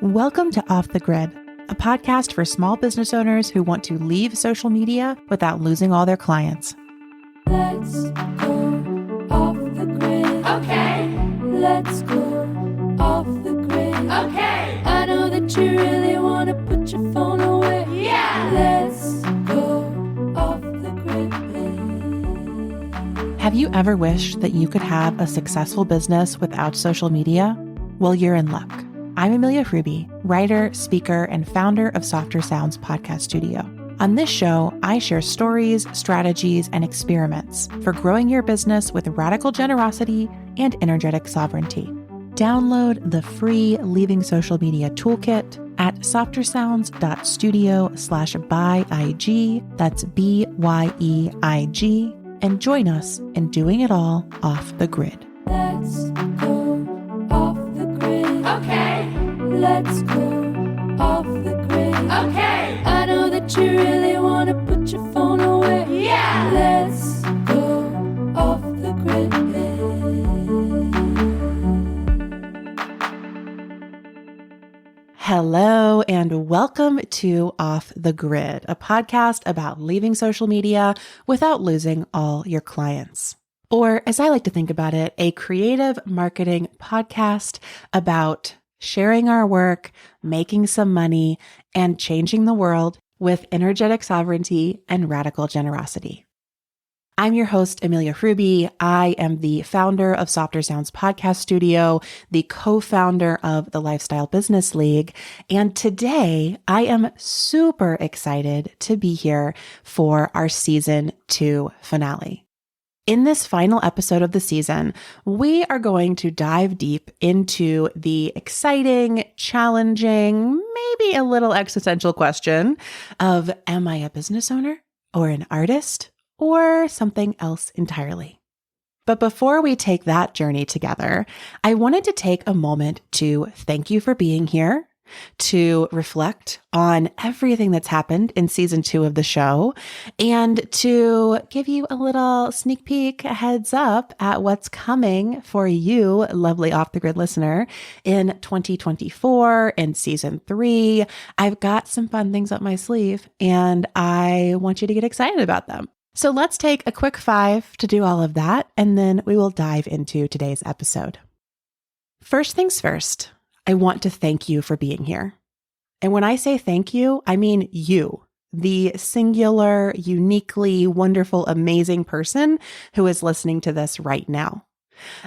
Welcome to Off the Grid, a podcast for small business owners who want to leave social media without losing all their clients. Let's go off the grid. Okay. Let's go off the grid. Okay. I know that you really want to put your phone away. Yeah. Let's go off the grid. Have you ever wished that you could have a successful business without social media? Well, you're in luck. I'm Amelia Fruby, writer, speaker, and founder of Softer Sounds podcast studio. On this show, I share stories, strategies, and experiments for growing your business with radical generosity and energetic sovereignty. Download the free Leaving Social Media Toolkit at softersounds.studio/byeig, that's BYEIG, and join us in doing it all off the grid. Let's go off the grid. Okay. Let's go off the grid. Okay. I know that you really want to put your phone away. Yeah. Let's go off the grid. Hello, and welcome to Off the Grid, a podcast about leaving social media without losing all your clients. Or, as I like to think about it, a creative marketing podcast about sharing our work, making some money, and changing the world with energetic sovereignty and radical generosity. I'm your host, Amelia Fruby. I am the founder of Softer Sounds Podcast Studio, the co-founder of the Lifestyle Business League, and today I am super excited to be here for our Season 2 finale. In this final episode of the season, we are going to dive deep into the exciting, challenging, maybe a little existential question of, am I a business owner or an artist or something else entirely? But before we take that journey together, I wanted to take a moment to thank you for being here, to reflect on everything that's happened in season 2 of the show, and to give you a little sneak peek, a heads up at what's coming for you, lovely Off the Grid listener, in 2024 in season 3. I've got some fun things up my sleeve, and I want you to get excited about them. So let's take a quick 5 to do all of that, and then we will dive into today's episode. First things first, I want to thank you for being here. And when I say thank you, I mean you, the singular, uniquely wonderful, amazing person who is listening to this right now.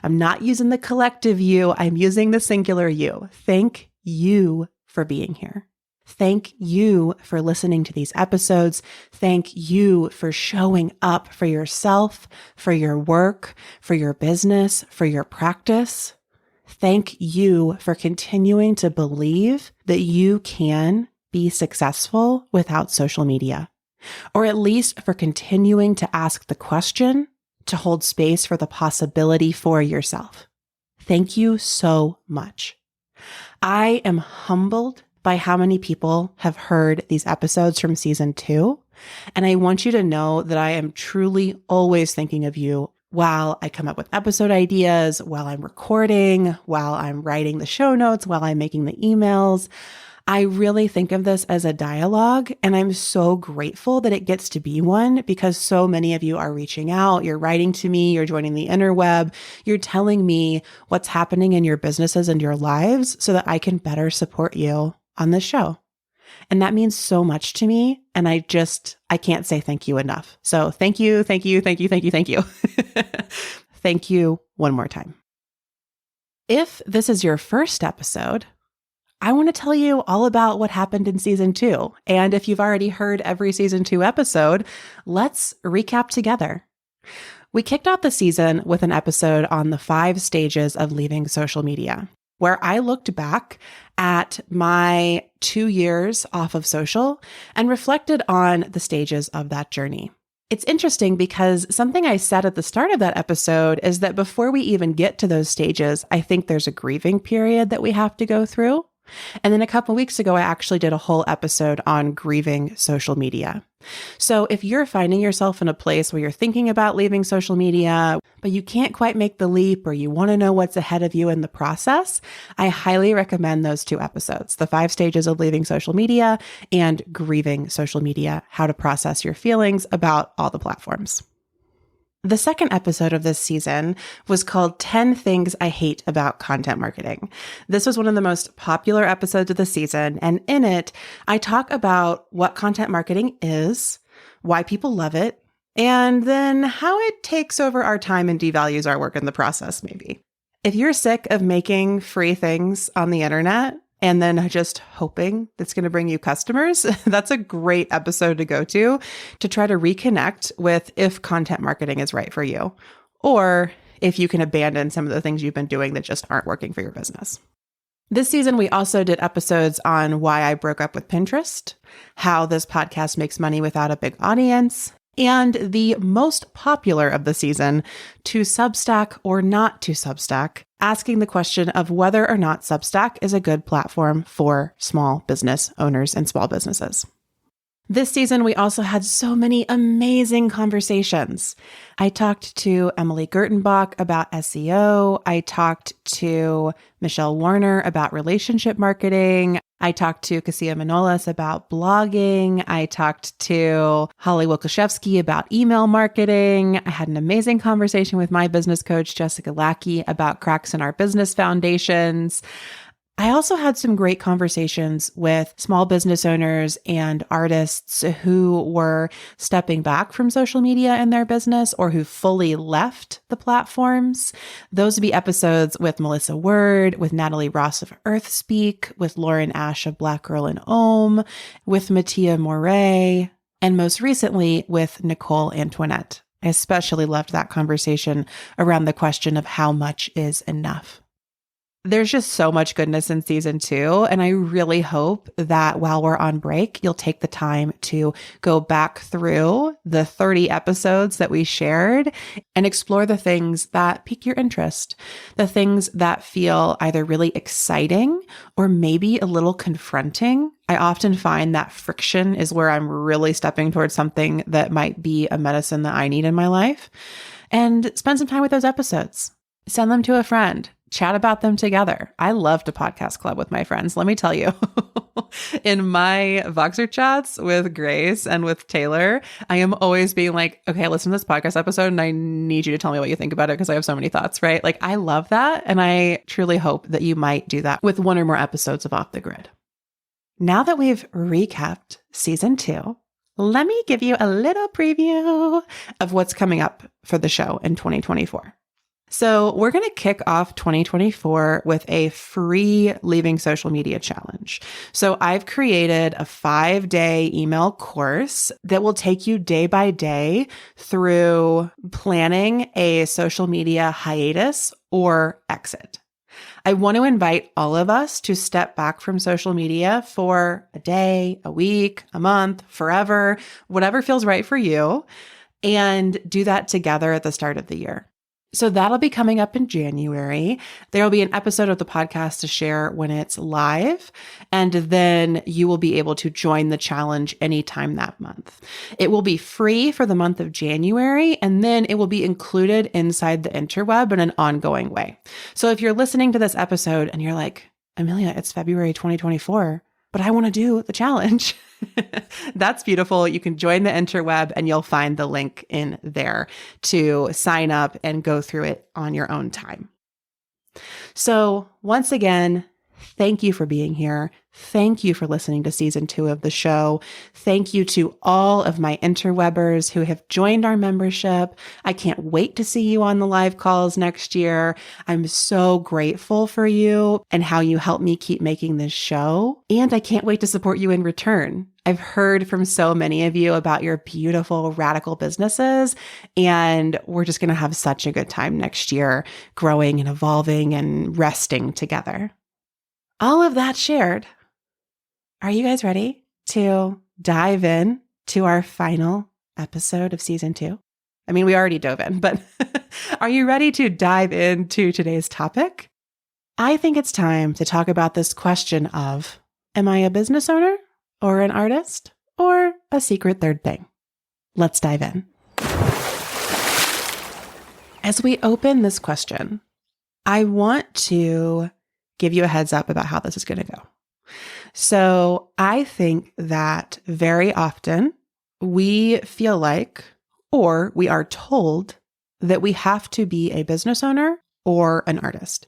I'm not using the collective you, I'm using the singular you. Thank you for being here. Thank you for listening to these episodes. Thank you for showing up for yourself, for your work, for your business, for your practice. Thank you for continuing to believe that you can be successful without social media, or at least for continuing to ask the question, to hold space for the possibility for yourself. Thank you so much. I am humbled by how many people have heard these episodes from season 2, and I want you to know that I am truly always thinking of you while I come up with episode ideas, while I'm recording, while I'm writing the show notes, while I'm making the emails. I really think of this as a dialogue, and I'm so grateful that it gets to be one because so many of you are reaching out, you're writing to me, you're joining the interweb, you're telling me what's happening in your businesses and your lives so that I can better support you on this show. And that means so much to me. And I can't say thank you enough. So thank you, thank you, thank you, thank you, thank you. Thank you one more time. If this is your first episode, I want to tell you all about what happened in season 2. And if you've already heard every season 2 episode, let's recap together. We kicked off the season with an episode on the 5 stages of leaving social media, where I looked back at my 2 years off of social and reflected on the stages of that journey. It's interesting because something I said at the start of that episode is that before we even get to those stages, I think there's a grieving period that we have to go through. And then a couple weeks ago, I actually did a whole episode on grieving social media. So if you're finding yourself in a place where you're thinking about leaving social media, but you can't quite make the leap or you want to know what's ahead of you in the process, I highly recommend those two episodes, the 5 stages of leaving social media and grieving social media, how to process your feelings about all the platforms. The second episode of this season was called 10 Things I Hate About Content Marketing. This was one of the most popular episodes of the season, and in it, I talk about what content marketing is, why people love it, and then how it takes over our time and devalues our work in the process, maybe. If you're sick of making free things on the internet, and then just hoping that's going to bring you customers, that's a great episode to go to try to reconnect with if content marketing is right for you, or if you can abandon some of the things you've been doing that just aren't working for your business. This season, we also did episodes on why I broke up with Pinterest, how this podcast makes money without a big audience, and the most popular of the season, to Substack or not to Substack, asking the question of whether or not Substack is a good platform for small business owners and small businesses. This season, we also had so many amazing conversations. I talked to Emily Gertenbach about SEO. I talked to Michelle Warner about relationship marketing. I talked to Cassia Manolis about blogging. I talked to Holly Wilkoszewski about email marketing. I had an amazing conversation with my business coach, Jessica Lackey, about cracks in our business foundations. I also had some great conversations with small business owners and artists who were stepping back from social media in their business or who fully left the platforms. Those would be episodes with Melissa Word, with Natalie Ross of Earthspeak, with Lauren Ash of Black Girl in Ohm, with Mattia Moret, and most recently with Nicole Antoinette. I especially loved that conversation around the question of how much is enough. There's just so much goodness in season 2. And I really hope that while we're on break, you'll take the time to go back through the 30 episodes that we shared and explore the things that pique your interest, the things that feel either really exciting or maybe a little confronting. I often find that friction is where I'm really stepping towards something that might be a medicine that I need in my life. And spend some time with those episodes. Send them to a friend. Chat about them together. I love to podcast club with my friends. Let me tell you, in my Voxer chats with Grace and with Taylor, I am always being like, okay, listen to this podcast episode and I need you to tell me what you think about it because I have so many thoughts, right? Like I love that. And I truly hope that you might do that with one or more episodes of Off the Grid. Now that we've recapped season 2, let me give you a little preview of what's coming up for the show in 2024. So we're going to kick off 2024 with a free Leaving Social Media challenge. So I've created a 5-day email course that will take you day by day through planning a social media hiatus or exit. I want to invite all of us to step back from social media for a day, a week, a month, forever, whatever feels right for you, and do that together at the start of the year. So that'll be coming up in January. There will be an episode of the podcast to share when it's live, and then you will be able to join the challenge anytime that month. It will be free for the month of January, and then it will be included inside the interweb in an ongoing way. So if you're listening to this episode and you're like, Amelia, it's February 2024, but I want to do the challenge. That's beautiful. You can join the interweb and you'll find the link in there to sign up and go through it on your own time. So once again, thank you for being here. Thank you for listening to season 2 of the show. Thank you to all of my interwebbers who have joined our membership. I can't wait to see you on the live calls next year. I'm so grateful for you and how you help me keep making this show. And I can't wait to support you in return. I've heard from so many of you about your beautiful radical businesses, and we're just going to have such a good time next year, growing and evolving and resting together. All of that shared. Are you guys ready to dive in to our final episode of season 2? I mean, we already dove in, but are you ready to dive into today's topic? I think it's time to talk about this question of, am I a business owner or an artist or a secret third thing? Let's dive in. As we open this question, I want to give you a heads up about how this is going to go. So I think that very often we feel like, or we are told that we have to be a business owner or an artist.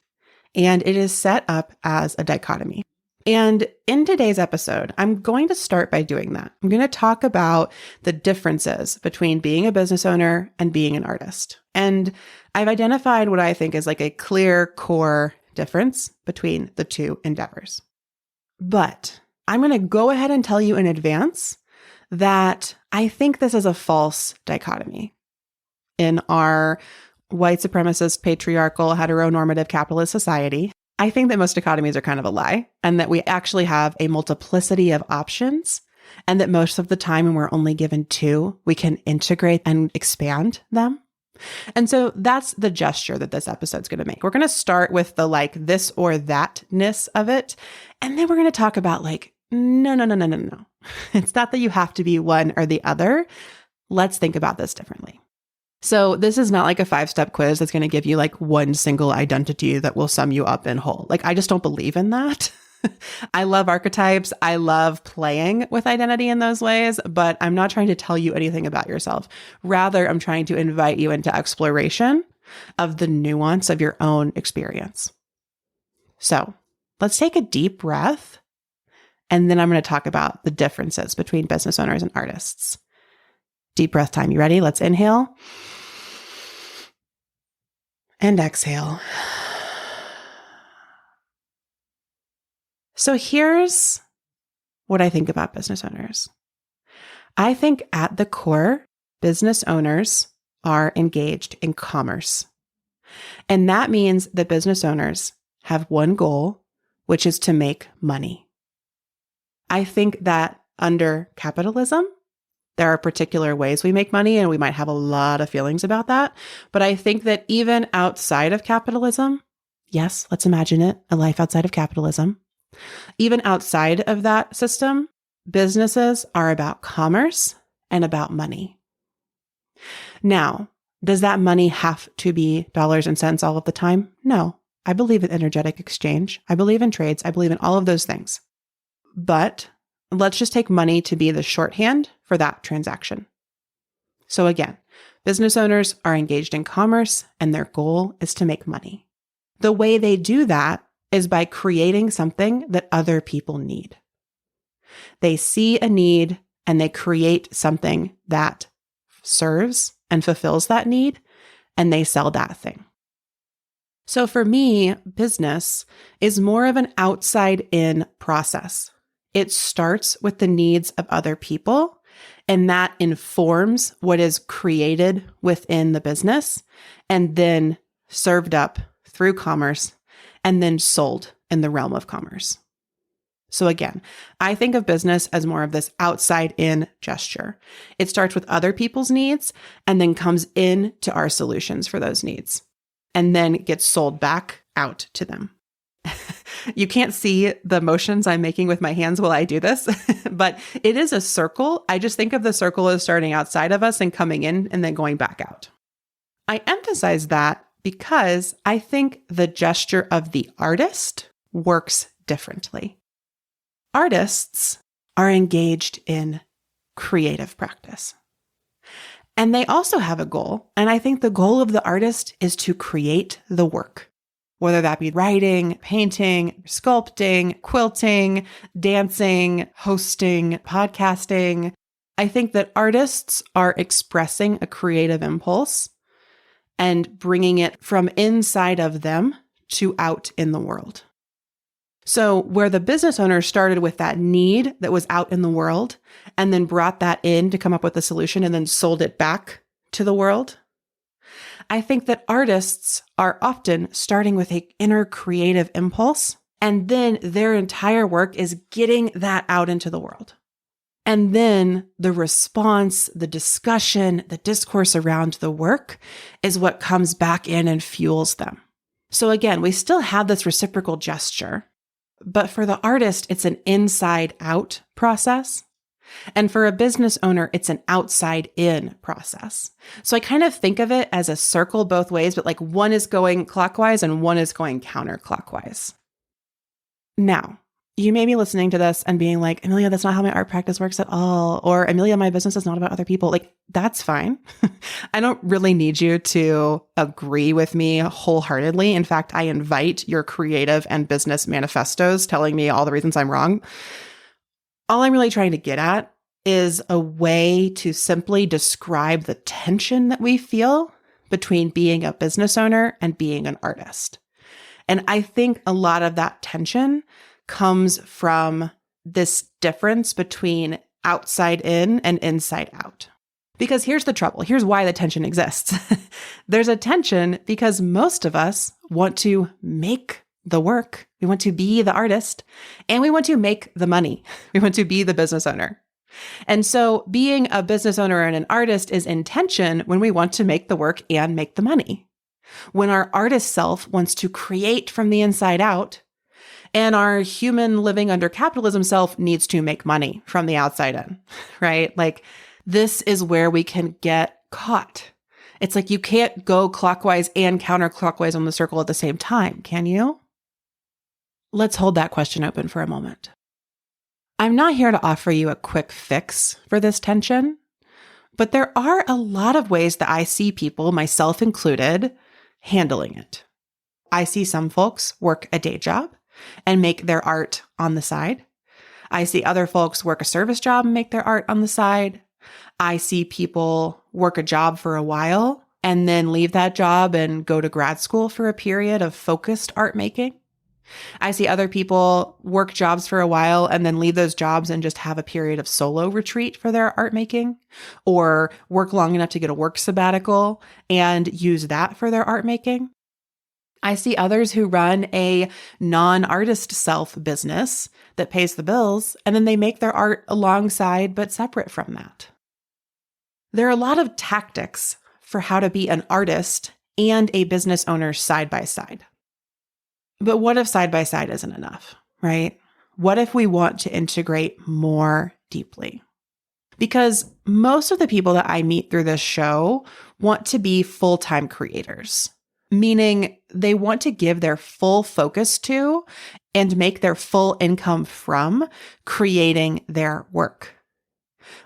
And it is set up as a dichotomy. And in today's episode, I'm going to start by doing that. I'm going to talk about the differences between being a business owner and being an artist. And I've identified what I think is like a clear core difference between the two endeavors. But I'm going to go ahead and tell you in advance that I think this is a false dichotomy. In our white supremacist, patriarchal, heteronormative capitalist society, I think that most dichotomies are kind of a lie, and that we actually have a multiplicity of options, and that most of the time when we're only given two, we can integrate and expand them. And so that's the gesture that this episode's going to make. We're going to start with the like this or that-ness of it, and then we're going to talk about like, no. It's not that you have to be one or the other. Let's think about this differently. So this is not like a 5-step quiz that's going to give you like one single identity that will sum you up in whole. Like, I just don't believe in that. I love archetypes. I love playing with identity in those ways, but I'm not trying to tell you anything about yourself. Rather, I'm trying to invite you into exploration of the nuance of your own experience. So let's take a deep breath, and then I'm going to talk about the differences between business owners and artists. Deep breath time. You ready? Let's inhale and exhale. So here's what I think about business owners. I think at the core, business owners are engaged in commerce. And that means that business owners have one goal, which is to make money. I think that under capitalism, there are particular ways we make money, and we might have a lot of feelings about that. But I think that even outside of capitalism, yes, let's imagine it, a life outside of capitalism. Even outside of that system, businesses are about commerce and about money. Now, does that money have to be dollars and cents all of the time? No. I believe in energetic exchange. I believe in trades. I believe in all of those things. But let's just take money to be the shorthand for that transaction. So again, business owners are engaged in commerce, and their goal is to make money. The way they do that is by creating something that other people need. They see a need and they create something that serves and fulfills that need, and they sell that thing. So for me, business is more of an outside-in process. It starts with the needs of other people, and that informs what is created within the business and then served up through commerce and then sold in the realm of commerce. So again, I think of business as more of this outside-in gesture. It starts with other people's needs and then comes into our solutions for those needs and then gets sold back out to them. You can't see the motions I'm making with my hands while I do this, but it is a circle. I just think of the circle as starting outside of us and coming in and then going back out. I emphasize that because I think the gesture of the artist works differently. Artists are engaged in creative practice. And they also have a goal. And I think the goal of the artist is to create the work, whether that be writing, painting, sculpting, quilting, dancing, hosting, podcasting. I think that artists are expressing a creative impulse and bringing it from inside of them to out in the world. So where the business owner started with that need that was out in the world and then brought that in to come up with a solution and then sold it back to the world, I think that artists are often starting with an inner creative impulse, and then their entire work is getting that out into the world. And then the response, the discussion, the discourse around the work is what comes back in and fuels them. So again, we still have this reciprocal gesture, but for the artist, it's an inside out process. And for a business owner, it's an outside in process. So I kind of think of it as a circle both ways, but like one is going clockwise and one is going counterclockwise. Now, you may be listening to this and being like, Amelia, that's not how my art practice works at all. Or Amelia, my business is not about other people. Like, that's fine. I don't really need you to agree with me wholeheartedly. In fact, I invite your creative and business manifestos telling me all the reasons I'm wrong. All I'm really trying to get at is a way to simply describe the tension that we feel between being a business owner and being an artist. And I think a lot of that tension comes from this difference between outside in and inside out. Because here's the trouble. Here's why the tension exists. There's a tension because most of us want to make the work. We want to be the artist and we want to make the money. We want to be the business owner. And so being a business owner and an artist is in tension when we want to make the work and make the money. When our artist self wants to create from the inside out, and our human living under capitalism self needs to make money from the outside in, right? Like this is where we can get caught. It's like you can't go clockwise and counterclockwise on the circle at the same time, can you? Let's hold that question open for a moment. I'm not here to offer you a quick fix for this tension, but there are a lot of ways that I see people, myself included, handling it. I see some folks work a day job and make their art on the side. I see other folks work a service job and make their art on the side. I see people work a job for a while and then leave that job and go to grad school for a period of focused art making. I see other people work jobs for a while and then leave those jobs and just have a period of solo retreat for their art making, or work long enough to get a work sabbatical and use that for their art making. I see others who run a non-artist self business that pays the bills, and then they make their art alongside but separate from that. There are a lot of tactics for how to be an artist and a business owner side by side. But what if side by side isn't enough, right? What if we want to integrate more deeply? Because most of the people that I meet through this show want to be full-time creators, meaning they want to give their full focus to and make their full income from creating their work.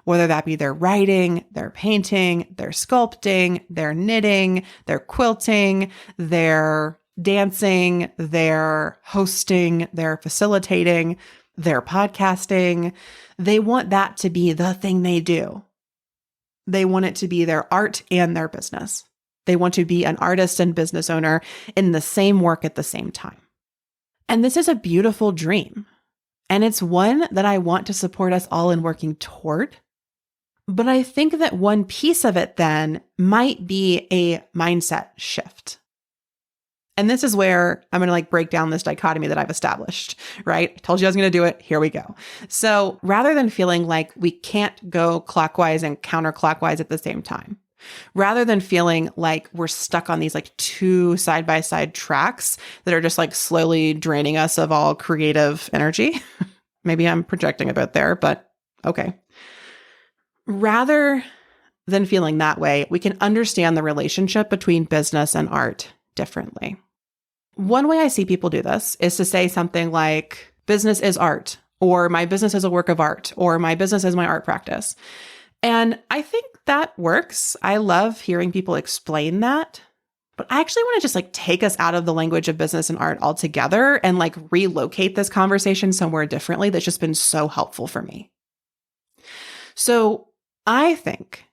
Whether that be their writing, their painting, their sculpting, their knitting, their quilting, their dancing, their hosting, their facilitating, their podcasting. They want that to be the thing they do. They want it to be their art and their business. They want to be an artist and business owner in the same work at the same time. And this is a beautiful dream. And it's one that I want to support us all in working toward. But I think that one piece of it then might be a mindset shift. And this is where I'm going to break down this dichotomy that I've established, right? I told you I was going to do it. Here we go. So rather than feeling like we can't go clockwise and counterclockwise at the same time, rather than feeling like we're stuck on these two side-by-side tracks that are just slowly draining us of all creative energy. Maybe I'm projecting a bit there, but okay. Rather than feeling that way, we can understand the relationship between business and art differently. One way I see people do this is to say something like, business is art, or my business is a work of art, or my business is my art practice. And I think that works. I love hearing people explain that. But I actually want to just take us out of the language of business and art altogether and relocate this conversation somewhere differently that's just been so helpful for me. So I think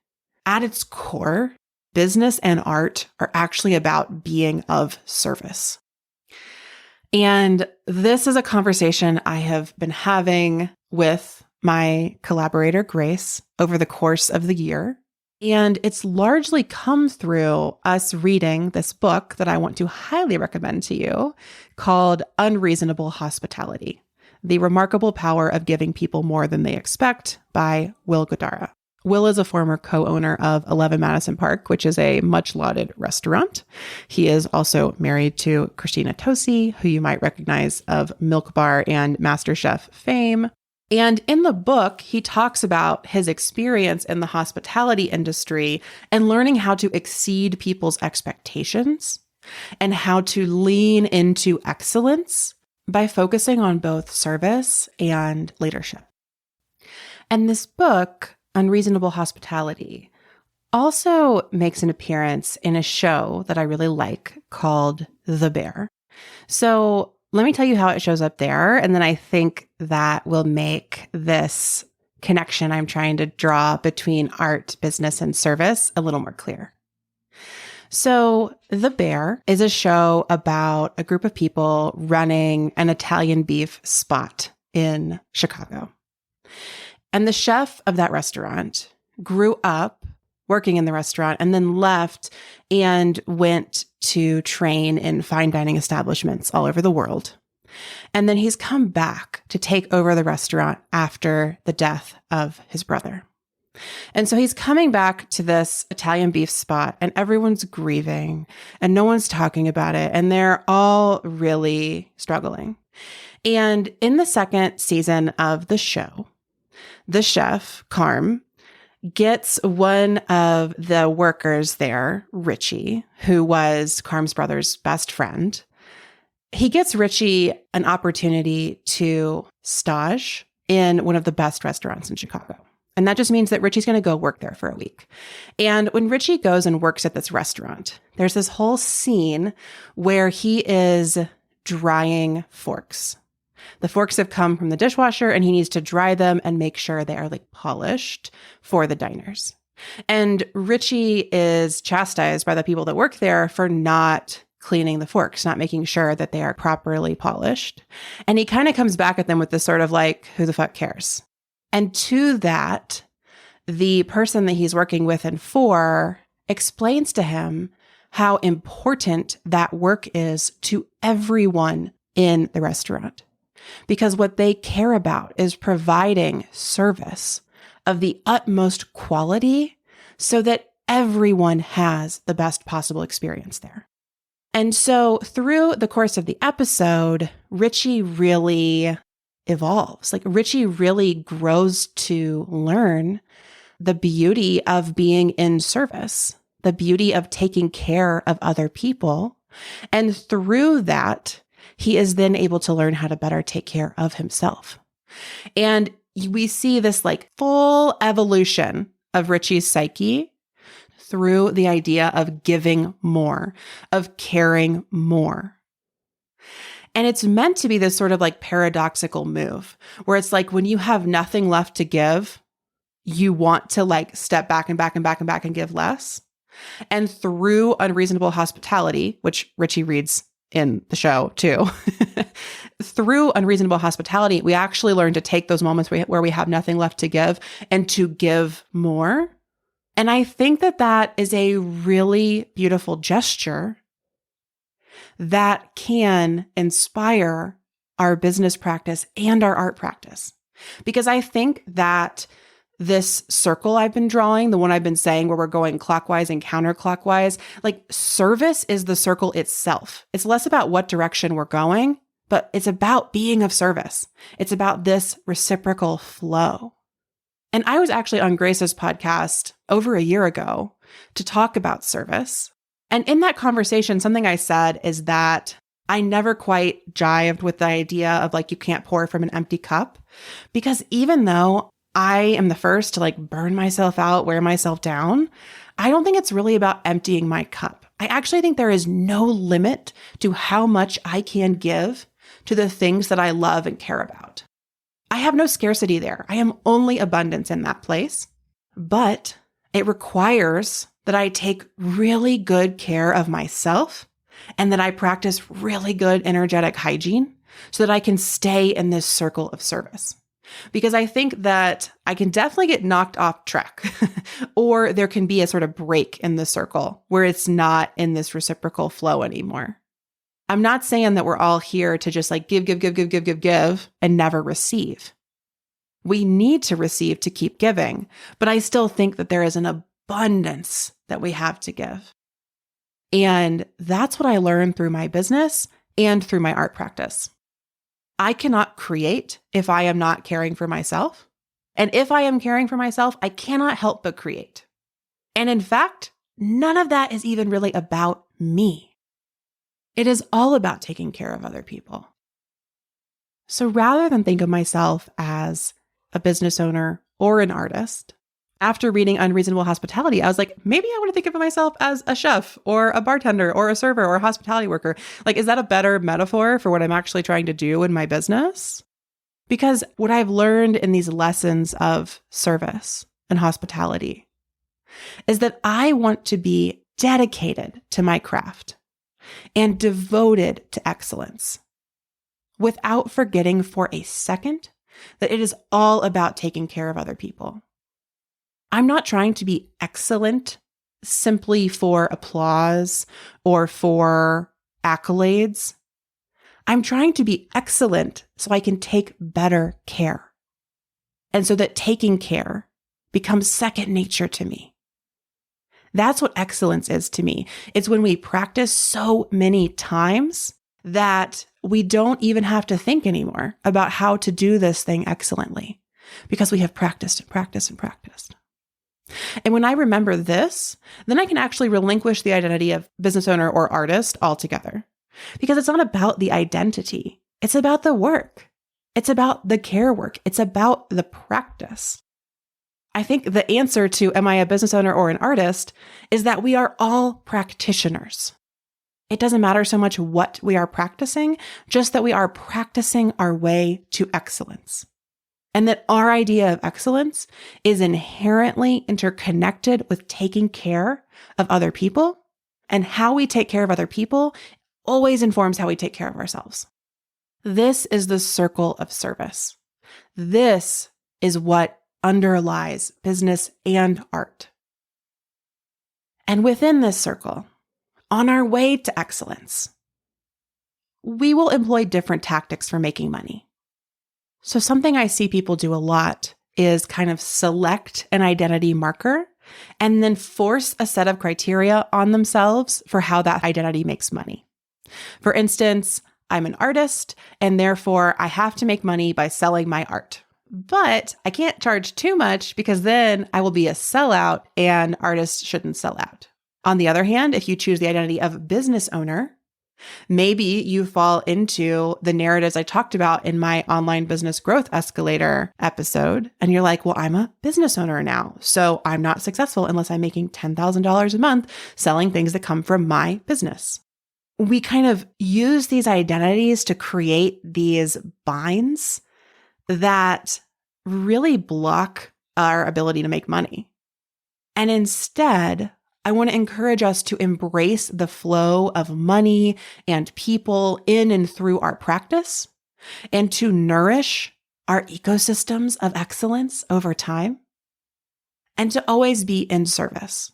at its core, business and art are actually about being of service. And this is a conversation I have been having with my collaborator, Grace, over the course of the year. And it's largely come through us reading this book that I want to highly recommend to you called Unreasonable Hospitality: The Remarkable Power of Giving People More Than They Expect by Will Guidara. Will is a former co-owner of 11 Madison Park, which is a much lauded restaurant. He is also married to Christina Tosi, who you might recognize of Milk Bar and MasterChef fame. And in the book, he talks about his experience in the hospitality industry and learning how to exceed people's expectations and how to lean into excellence by focusing on both service and leadership. And this book, Unreasonable Hospitality, also makes an appearance in a show that I really like called The Bear. So let me tell you how it shows up there, and then I think that will make this connection I'm trying to draw between art, business, and service a little more clear. So The Bear is a show about a group of people running an Italian beef spot in Chicago. And the chef of that restaurant grew up working in the restaurant and then left and went to train in fine dining establishments all over the world. And then he's come back to take over the restaurant after the death of his brother. And so he's coming back to this Italian beef spot and everyone's grieving and no one's talking about it. And they're all really struggling. And in the second season of the show, the chef, Carm, gets one of the workers there, Richie, who was Carm's brother's best friend. He gets Richie an opportunity to stage in one of the best restaurants in Chicago. And that just means that Richie's going to go work there for a week. And when Richie goes and works at this restaurant, there's this whole scene where he is drying forks. The forks have come from the dishwasher and he needs to dry them and make sure they are like polished for the diners. And Richie is chastised by the people that work there for not cleaning the forks, not making sure that they are properly polished. And he kind of comes back at them with this sort of like, who the fuck cares? And to that, the person that he's working with and for explains to him how important that work is to everyone in the restaurant. Because what they care about is providing service of the utmost quality so that everyone has the best possible experience there. And so through the course of the episode, Richie really evolves. Like Richie really grows to learn the beauty of being in service, the beauty of taking care of other people. And through that, he is then able to learn how to better take care of himself. And we see this like full evolution of Richie's psyche through the idea of giving more, of caring more. And it's meant to be this sort of like paradoxical move where it's like when you have nothing left to give, you want to like step back and back and back and back and give less. And through unreasonable hospitality, which Richie reads in the show too, through unreasonable hospitality, we actually learn to take those moments where we have nothing left to give and to give more. And I think that that is a really beautiful gesture that can inspire our business practice and our art practice. Because I think that this circle I've been drawing, the one I've been saying where we're going clockwise and counterclockwise, like service is the circle itself. It's less about what direction we're going, but it's about being of service. It's about this reciprocal flow. And I was actually on Grace's podcast over a year ago to talk about service. And in that conversation, something I said is that I never quite jived with the idea of like, you can't pour from an empty cup, because even though I am the first to like burn myself out, wear myself down, I don't think it's really about emptying my cup. I actually think there is no limit to how much I can give to the things that I love and care about. I have no scarcity there. I am only abundance in that place, but it requires that I take really good care of myself and that I practice really good energetic hygiene so that I can stay in this circle of service. Because I think that I can definitely get knocked off track or there can be a sort of break in the circle where it's not in this reciprocal flow anymore. I'm not saying that we're all here to just like give and never receive. We need to receive to keep giving, but I still think that there is an abundance that we have to give. And that's what I learned through my business and through my art practice. I cannot create if I am not caring for myself. And if I am caring for myself, I cannot help but create. And in fact, none of that is even really about me. It is all about taking care of other people. So rather than think of myself as a business owner or an artist, after reading Unreasonable Hospitality, I was like, maybe I want to think of myself as a chef or a bartender or a server or a hospitality worker. Like, is that a better metaphor for what I'm actually trying to do in my business? Because what I've learned in these lessons of service and hospitality is that I want to be dedicated to my craft and devoted to excellence, without forgetting for a second that it is all about taking care of other people. I'm not trying to be excellent simply for applause or for accolades. I'm trying to be excellent so I can take better care, and so that taking care becomes second nature to me. That's what excellence is to me. It's when we practice so many times that we don't even have to think anymore about how to do this thing excellently, because we have practiced and practiced and practiced. And when I remember this, then I can actually relinquish the identity of business owner or artist altogether, because it's not about the identity. It's about the work. It's about the care work. It's about the practice. I think the answer to, am I a business owner or an artist, is that we are all practitioners. It doesn't matter so much what we are practicing, just that we are practicing our way to excellence. And that our idea of excellence is inherently interconnected with taking care of other people. And how we take care of other people always informs how we take care of ourselves. This is the circle of service. This is what underlies business and art. And within this circle, on our way to excellence, we will employ different tactics for making money. So something I see people do a lot is kind of select an identity marker and then force a set of criteria on themselves for how that identity makes money. For instance, I'm an artist, and therefore I have to make money by selling my art. But I can't charge too much because then I will be a sellout, and artists shouldn't sell out. On the other hand, if you choose the identity of business owner, maybe you fall into the narratives I talked about in my online business growth escalator episode. And you're like, well, I'm a business owner now, so I'm not successful unless I'm making $10,000 a month selling things that come from my business. We kind of use these identities to create these binds that really block our ability to make money. And instead, I want to encourage us to embrace the flow of money and people in and through our practice, and to nourish our ecosystems of excellence over time, and to always be in service.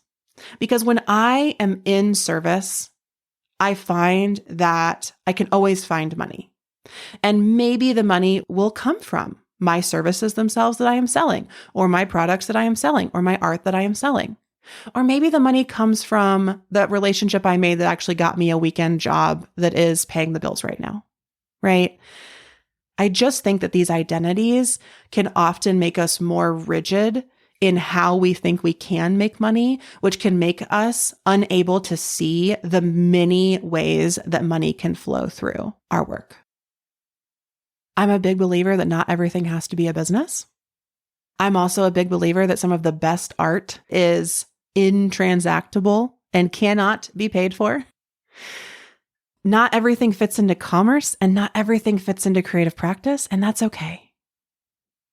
Because when I am in service, I find that I can always find money. And maybe the money will come from my services themselves that I am selling, or my products that I am selling, or my art that I am selling. Or maybe the money comes from that relationship I made that actually got me a weekend job that is paying the bills right now, right? I just think that these identities can often make us more rigid in how we think we can make money, which can make us unable to see the many ways that money can flow through our work. I'm a big believer that not everything has to be a business. I'm also a big believer that some of the best art is intransactable and cannot be paid for. Not everything fits into commerce, and not everything fits into creative practice, and that's okay.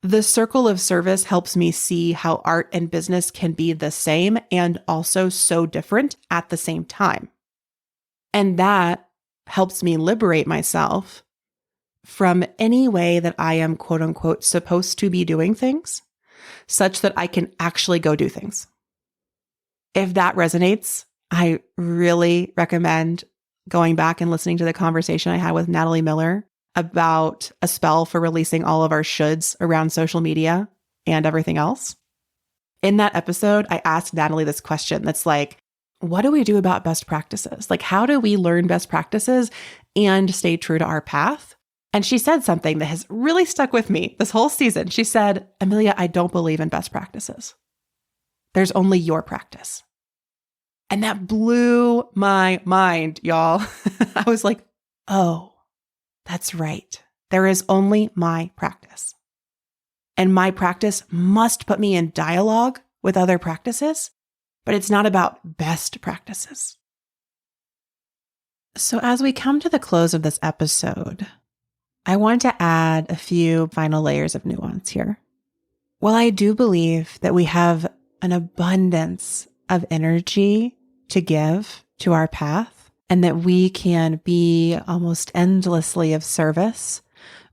The circle of service helps me see how art and business can be the same and also so different at the same time. And that helps me liberate myself from any way that I am, quote unquote, supposed to be doing things, such that I can actually go do things. If that resonates, I really recommend going back and listening to the conversation I had with Natalie Miller about a spell for releasing all of our shoulds around social media and everything else. In that episode, I asked Natalie this question that's like, what do we do about best practices? Like, how do we learn best practices and stay true to our path? And she said something that has really stuck with me this whole season. She said, Amelia, I don't believe in best practices. There's only your practice. And that blew my mind, y'all. I was like, oh, that's right. There is only my practice. And my practice must put me in dialogue with other practices, but it's not about best practices. So as we come to the close of this episode, I want to add a few final layers of nuance here. While I do believe that we have an abundance of energy to give to our path, and that we can be almost endlessly of service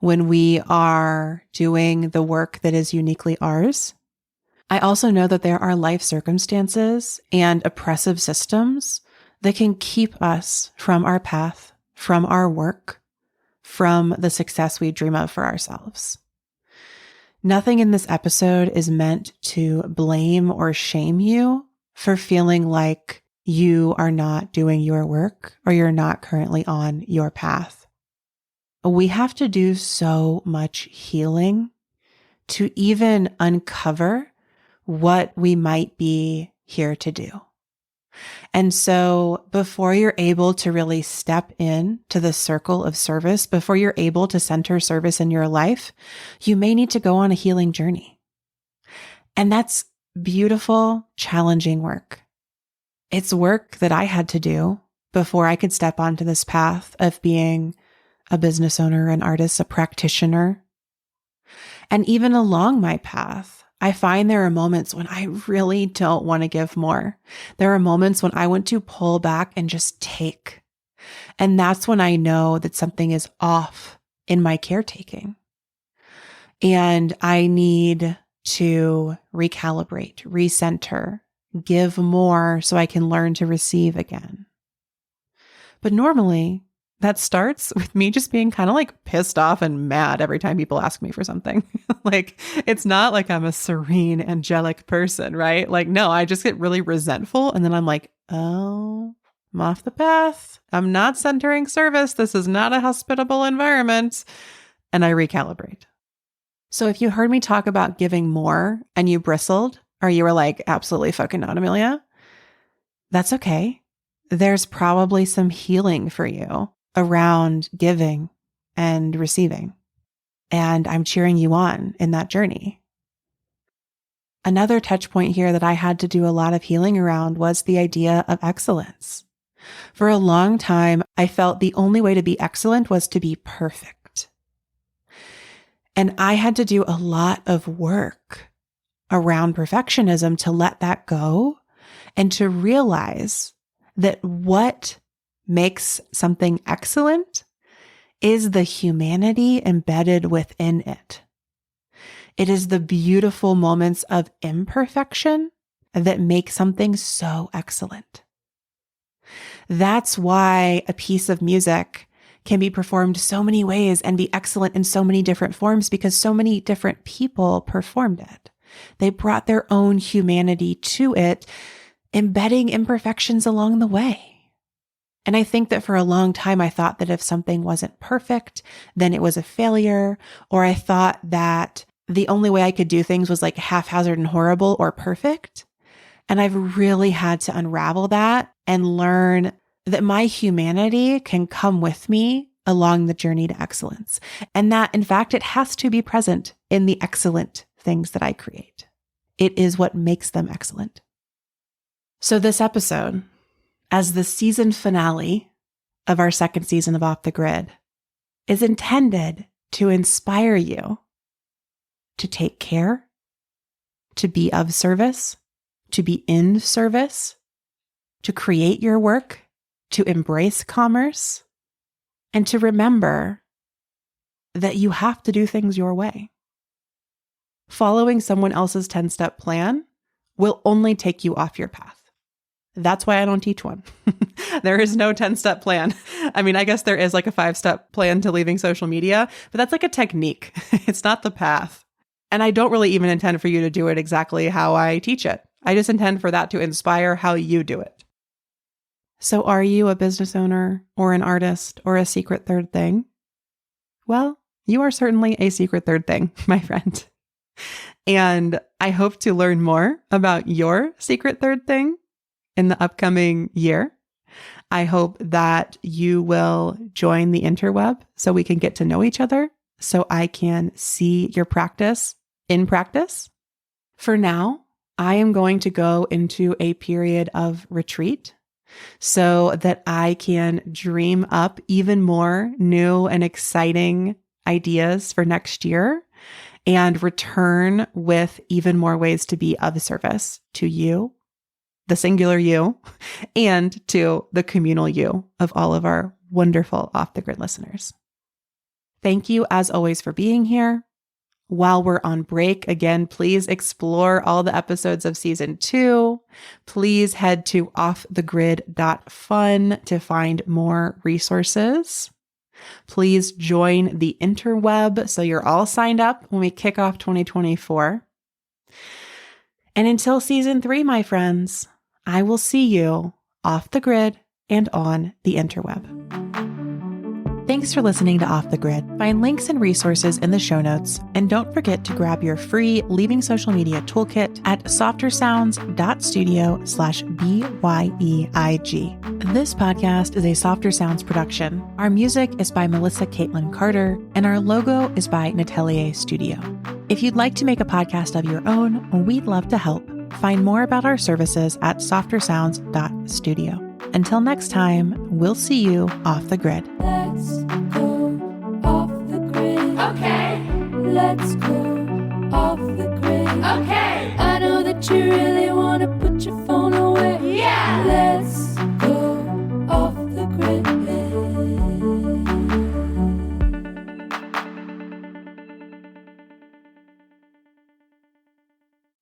when we are doing the work that is uniquely ours, I also know that there are life circumstances and oppressive systems that can keep us from our path, from our work, from the success we dream of for ourselves. Nothing in this episode is meant to blame or shame you for feeling like you are not doing your work or you're not currently on your path. We have to do so much healing to even uncover what we might be here to do. And so before you're able to really step in to the circle of service, before you're able to center service in your life, you may need to go on a healing journey. And that's beautiful, challenging work. It's work that I had to do before I could step onto this path of being a business owner, an artist, a practitioner. And even along my path, I find there are moments when I really don't want to give more. There are moments when I want to pull back and just take. And that's when I know that something is off in my caretaking. And I need to recalibrate, recenter, give more so I can learn to receive again. But normally, that starts with me just being kind of like pissed off and mad every time people ask me for something. Like, it's not like I'm a serene, angelic person, right? Like, no, I just get really resentful. And then I'm like, oh, I'm off the path. I'm not centering service. This is not a hospitable environment. And I recalibrate. So if you heard me talk about giving more and you bristled, or you were like, absolutely fucking not, Amelia, that's okay. There's probably some healing for you around giving and receiving. And I'm cheering you on in that journey. Another touch point here that I had to do a lot of healing around was the idea of excellence. For a long time, I felt the only way to be excellent was to be perfect. And I had to do a lot of work around perfectionism to let that go and to realize that what makes something excellent is the humanity embedded within it. It is the beautiful moments of imperfection that make something so excellent. That's why a piece of music can be performed so many ways and be excellent in so many different forms, because so many different people performed it. They brought their own humanity to it, embedding imperfections along the way. And I think that for a long time, I thought that if something wasn't perfect, then it was a failure. Or I thought that the only way I could do things was like haphazard and horrible or perfect. And I've really had to unravel that and learn that my humanity can come with me along the journey to excellence. And that, in fact, it has to be present in the excellent things that I create. It is what makes them excellent. So this episode, as the season finale of our second season of Off the Grid, is intended to inspire you to take care, to be of service, to be in service, to create your work, to embrace commerce, and to remember that you have to do things your way. Following someone else's 10-step plan will only take you off your path. That's why I don't teach one. There is no 10-step plan. I mean, I guess there is like a 5-step plan to leaving social media, but that's like a technique. It's not the path. And I don't really even intend for you to do it exactly how I teach it. I just intend for that to inspire how you do it. So are you a business owner or an artist or a secret third thing? Well, you are certainly a secret third thing, my friend. And I hope to learn more about your secret third thing in the upcoming year. I hope that you will join the interweb so we can get to know each other, so I can see your practice in practice. For now, I am going to go into a period of retreat so that I can dream up even more new and exciting ideas for next year and return with even more ways to be of service to you, the singular you, and to the communal you of all of our wonderful Off the Grid listeners. Thank you, as always, for being here. While we're on break, again, please explore all the episodes of season 2. Please head to offthegrid.fun to find more resources. Please join the interweb so you're all signed up when we kick off 2024. And until season 3, my friends, I will see you off the grid and on the interweb. Thanks for listening to Off the Grid. Find links and resources in the show notes, and don't forget to grab your free Leaving Social Media toolkit at softersounds.studio/BYEIG. This podcast is a Softer Sounds production. Our music is by Melissa Caitlin Carter, and our logo is by Natelier Studio. If you'd like to make a podcast of your own, we'd love to help. Find more about our services at softersounds.studio. Until next time, we'll see you off the grid. Let's go off the grid. Okay. Let's go off the grid. Okay. I know that you really want to put your phone away. Yeah. Let's go off the grid.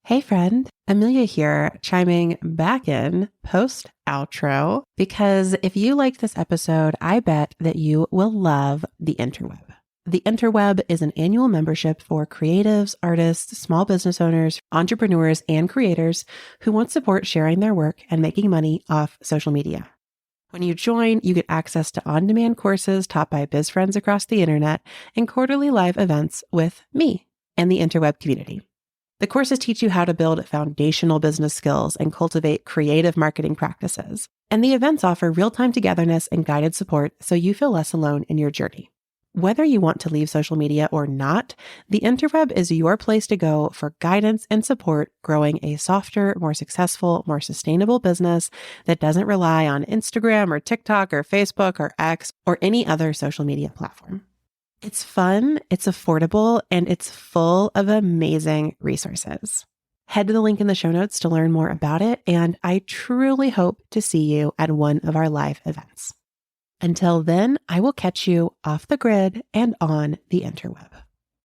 Hey friend, Amelia here, chiming back in post-outro, because if you liked this episode, I bet that you will love the interweb. The interweb is an annual membership for creatives, artists, small business owners, entrepreneurs, and creators who want support sharing their work and making money off social media. When you join, you get access to on-demand courses taught by biz friends across the internet and quarterly live events with me and the interweb community. The courses teach you how to build foundational business skills and cultivate creative marketing practices. And the events offer real-time togetherness and guided support so you feel less alone in your journey. Whether you want to leave social media or not, the interweb is your place to go for guidance and support growing a softer, more successful, more sustainable business that doesn't rely on Instagram or TikTok or Facebook or X or any other social media platform. It's fun, it's affordable, and it's full of amazing resources. Head to the link in the show notes to learn more about it, and I truly hope to see you at one of our live events. Until then, I will catch you off the grid and on the interweb.